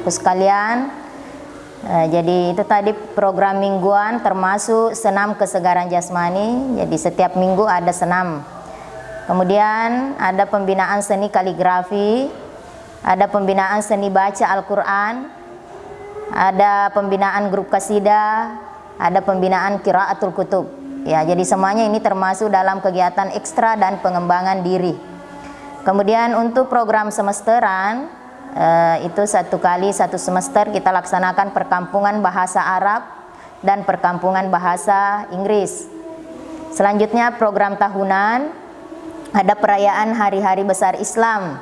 anak-anakku sekalian. Jadi itu tadi program mingguan termasuk senam kesegaran jasmani. Jadi setiap minggu ada senam. Kemudian ada pembinaan seni kaligrafi, ada pembinaan seni baca Al-Quran, ada pembinaan grup kasidah, ada pembinaan qiraatul kutub. Ya, jadi semuanya ini termasuk dalam kegiatan ekstra dan pengembangan diri. Kemudian untuk program semesteran, itu satu semester kita laksanakan perkampungan bahasa Arab dan perkampungan bahasa Inggris. Selanjutnya program tahunan, ada perayaan hari-hari besar Islam,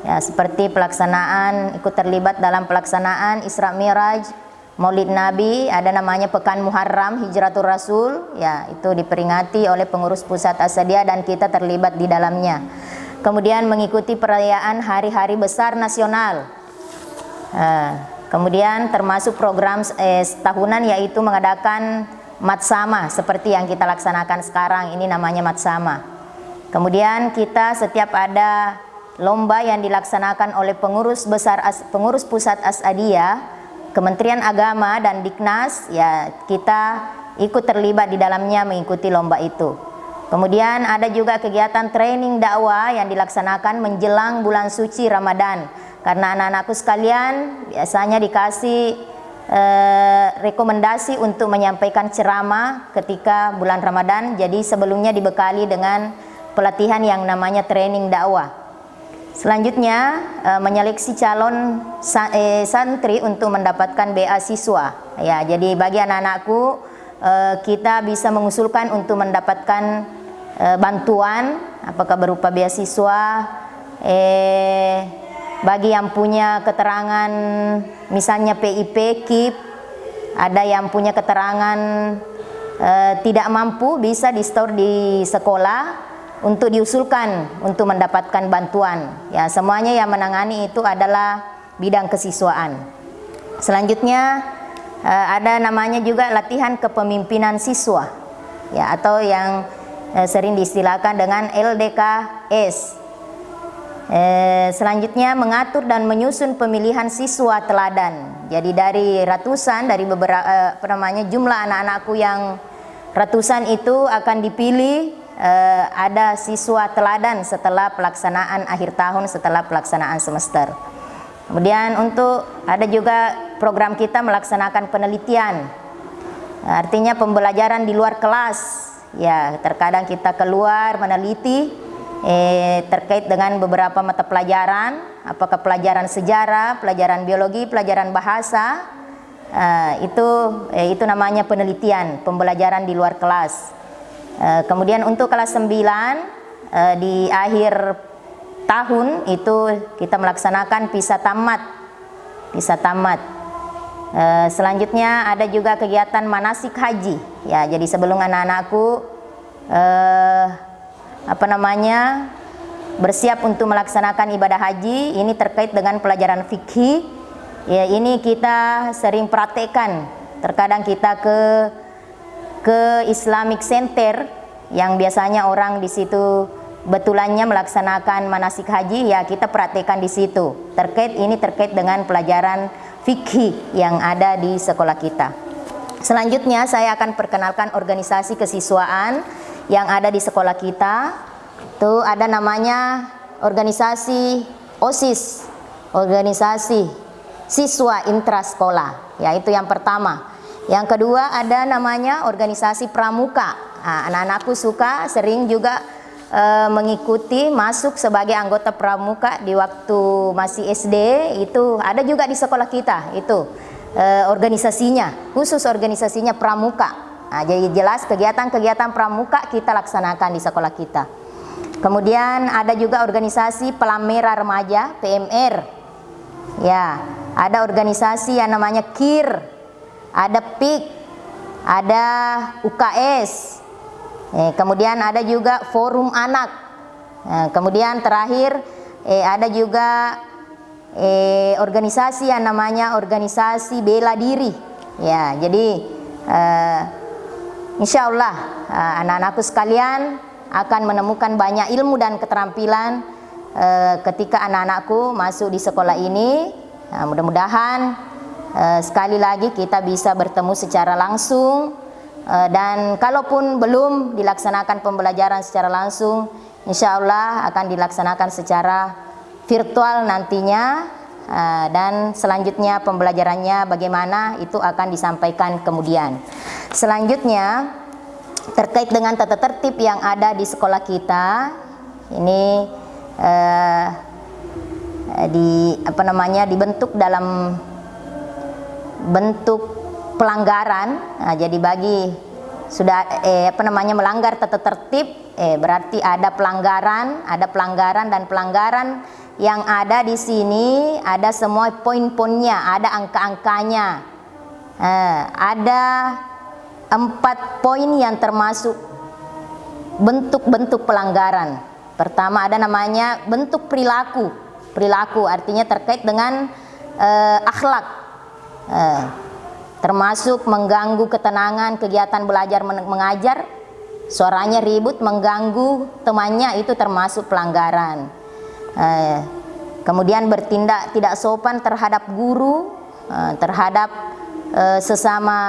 ya, seperti ikut terlibat dalam pelaksanaan Isra Miraj, Maulid Nabi, ada namanya Pekan Muharram Hijratul Rasul, ya, itu diperingati oleh pengurus pusat Asadiyah dan kita terlibat di dalamnya. Kemudian mengikuti perayaan hari-hari besar nasional. Kemudian termasuk program tahunan yaitu mengadakan Matsama seperti yang kita laksanakan sekarang, ini namanya Matsama. Kemudian kita setiap ada lomba yang dilaksanakan oleh pengurus pusat Asadiyah, Kementerian Agama dan Diknas, ya, kita ikut terlibat di dalamnya mengikuti lomba itu. Kemudian ada juga kegiatan training dakwah yang dilaksanakan menjelang bulan suci Ramadan. Karena anak-anakku sekalian biasanya dikasih rekomendasi untuk menyampaikan ceramah ketika bulan Ramadan. Jadi sebelumnya dibekali dengan pelatihan yang namanya training dakwah. Selanjutnya menyeleksi calon santri untuk mendapatkan beasiswa. Ya, jadi bagi anak-anakku kita bisa mengusulkan untuk mendapatkan bantuan, apakah berupa beasiswa, bagi yang punya keterangan misalnya PIP, KIP, ada yang punya keterangan tidak mampu, bisa di store di sekolah untuk diusulkan untuk mendapatkan bantuan. Ya, semuanya yang menangani itu adalah bidang kesiswaan. Selanjutnya ada namanya juga latihan kepemimpinan siswa, ya, atau yang sering diistilahkan dengan LDKS. Selanjutnya mengatur dan menyusun pemilihan siswa teladan. Jadi dari beberapa jumlah anak-anakku yang ratusan itu akan dipilih, ada siswa teladan setelah pelaksanaan akhir tahun, setelah pelaksanaan semester. Kemudian ada juga program kita melaksanakan penelitian, artinya pembelajaran di luar kelas. Ya, terkadang kita keluar meneliti terkait dengan beberapa mata pelajaran, apakah pelajaran sejarah, pelajaran biologi, pelajaran bahasa, itu namanya penelitian, pembelajaran di luar kelas. Kemudian untuk kelas 9 di akhir tahun itu kita melaksanakan pisah tamat. Selanjutnya ada juga kegiatan manasik haji. Ya, jadi sebelum anak-anakku bersiap untuk melaksanakan ibadah haji, ini terkait dengan pelajaran fikih. Ya, ini kita sering praktekkan. Terkadang kita ke Islamic Center yang biasanya orang di situ betulannya melaksanakan manasik haji, ya kita praktekkan di situ. Terkait dengan pelajaran fikih yang ada di sekolah kita. Selanjutnya saya akan perkenalkan organisasi kesiswaan yang ada di sekolah kita. Itu ada namanya organisasi OSIS, organisasi siswa intrasekolah, yaitu yang pertama. Yang kedua ada namanya organisasi pramuka. Anak-anakku sering juga mengikuti masuk sebagai anggota pramuka di waktu masih SD. Itu ada juga di sekolah kita, itu organisasinya, khusus organisasinya pramuka. Jadi jelas kegiatan-kegiatan pramuka kita laksanakan di sekolah kita. Kemudian ada juga organisasi Pelamera Remaja, PMR. Ya, ada organisasi yang namanya KIR, ada PIK, ada UKS. Kemudian ada juga Forum Anak. Kemudian terakhir ada juga organisasi yang namanya organisasi bela diri. Ya, jadi insya Allah anak-anakku sekalian akan menemukan banyak ilmu dan keterampilan ketika anak-anakku masuk di sekolah ini. Nah, mudah-mudahan sekali lagi kita bisa bertemu secara langsung, dan kalaupun belum dilaksanakan pembelajaran secara langsung, insya Allah akan dilaksanakan secara virtual nantinya, dan selanjutnya pembelajarannya bagaimana itu akan disampaikan kemudian. Selanjutnya terkait dengan tata tertib yang ada di sekolah kita ini, dibentuk dalam bentuk pelanggaran. Nah, jadi bagi sudah melanggar tata tertib, berarti ada pelanggaran dan pelanggaran yang ada di sini ada semua poin-poinnya, ada angka-angkanya. Ada 4 poin yang termasuk bentuk-bentuk pelanggaran. Pertama ada namanya bentuk perilaku. Perilaku artinya terkait dengan akhlak. Termasuk mengganggu ketenangan kegiatan belajar mengajar, suaranya ribut, mengganggu temannya, itu termasuk pelanggaran. Kemudian bertindak tidak sopan terhadap guru, terhadap sesama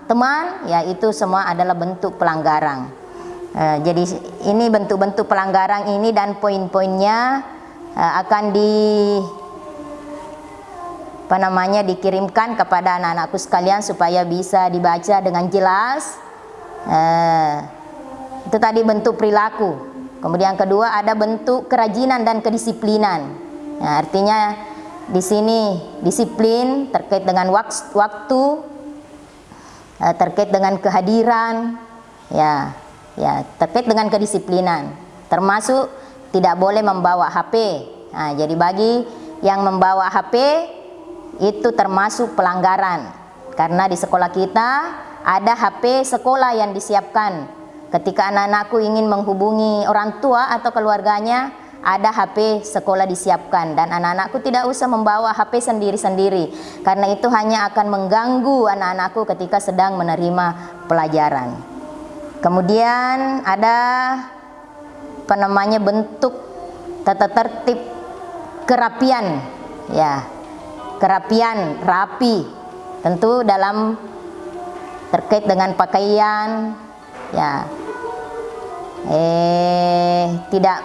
teman, ya itu semua adalah bentuk pelanggaran. Jadi ini bentuk-bentuk pelanggaran ini dan poin-poinnya akan dikirimkan kepada anak-anakku sekalian supaya bisa dibaca dengan jelas. Itu tadi bentuk perilaku. Kemudian kedua ada bentuk kerajinan dan kedisiplinan. Nah, artinya di sini disiplin terkait dengan waktu, terkait dengan kehadiran, ya terkait dengan kedisiplinan. Termasuk tidak boleh membawa HP. Nah, jadi bagi yang membawa HP itu termasuk pelanggaran, karena di sekolah kita ada HP sekolah yang disiapkan. Ketika anak-anakku ingin menghubungi orang tua atau keluarganya, ada HP sekolah disiapkan, dan anak-anakku tidak usah membawa HP sendiri-sendiri, karena itu hanya akan mengganggu anak-anakku ketika sedang menerima pelajaran. Kemudian ada bentuk tata tertib kerapian, ya. Kerapian, rapi, tentu dalam terkait dengan pakaian, ya, tidak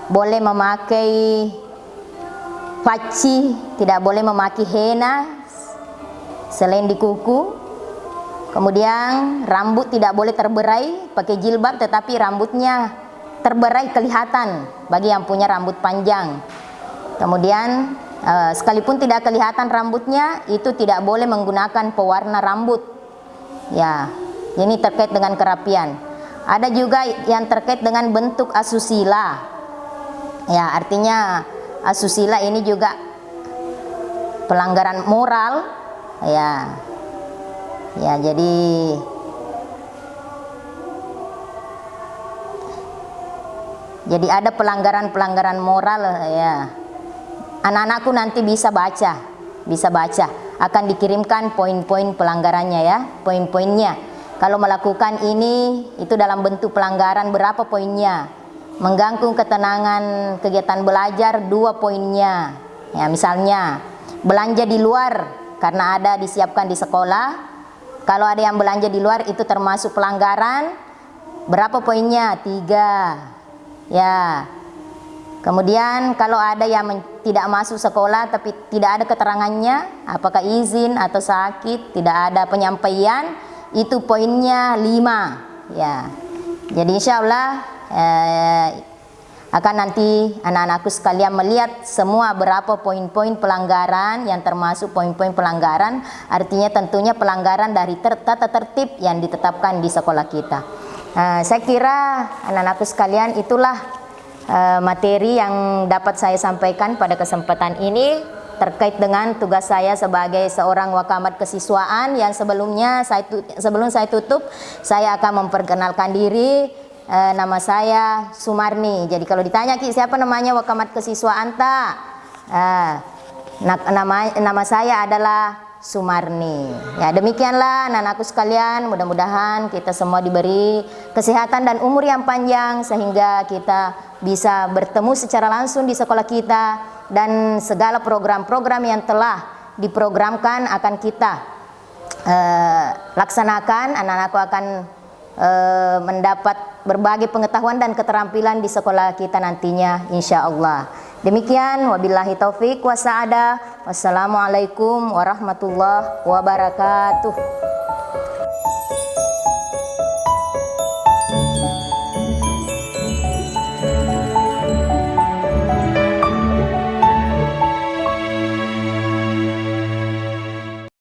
boleh memakai paci, tidak boleh memakai henna selain di kuku. Kemudian rambut tidak boleh terberai, pakai jilbab tetapi rambutnya terberai kelihatan bagi yang punya rambut panjang. Kemudian sekalipun tidak kelihatan rambutnya, itu tidak boleh menggunakan pewarna rambut. Ya, ini terkait dengan kerapian. Ada juga yang terkait dengan bentuk asusila. Ya, artinya asusila ini juga pelanggaran moral. Ya, jadi ada pelanggaran moral, ya. Anak-anakku nanti bisa baca, akan dikirimkan poin-poin pelanggarannya, ya, poin-poinnya. Kalau melakukan ini, itu dalam bentuk pelanggaran berapa poinnya? Mengganggu ketenangan kegiatan belajar 2 poinnya. Ya, misalnya belanja di luar karena ada disiapkan di sekolah. Kalau ada yang belanja di luar itu termasuk pelanggaran. Berapa poinnya? 3. Ya. Kemudian kalau ada yang tidak masuk sekolah tapi tidak ada keterangannya, apakah izin atau sakit, tidak ada penyampaian, itu poinnya 5. Ya. Jadi insya Allah akan nanti anak-anakku sekalian melihat semua berapa poin-poin pelanggaran yang termasuk poin-poin pelanggaran, artinya tentunya pelanggaran dari tata tertib yang ditetapkan di sekolah kita. Saya kira anak-anakku sekalian itulah materi yang dapat saya sampaikan pada kesempatan ini terkait dengan tugas saya sebagai seorang wakamat kesiswaan yang sebelum saya tutup, saya akan memperkenalkan diri. Nama saya Sumarni. Jadi kalau ditanya, Ki, siapa namanya wakamat kesiswaan tak? Nama saya adalah Sumarni. Ya, demikianlah anak-anakku sekalian, mudah-mudahan kita semua diberi kesehatan dan umur yang panjang sehingga kita bisa bertemu secara langsung di sekolah kita, dan segala program-program yang telah diprogramkan akan kita laksanakan. Anak-anakku akan mendapat berbagai pengetahuan dan keterampilan di sekolah kita nantinya, insya Allah. Demikian, wabillahi taufik wa sa'adah. Wassalamualaikum warahmatullahi wabarakatuh.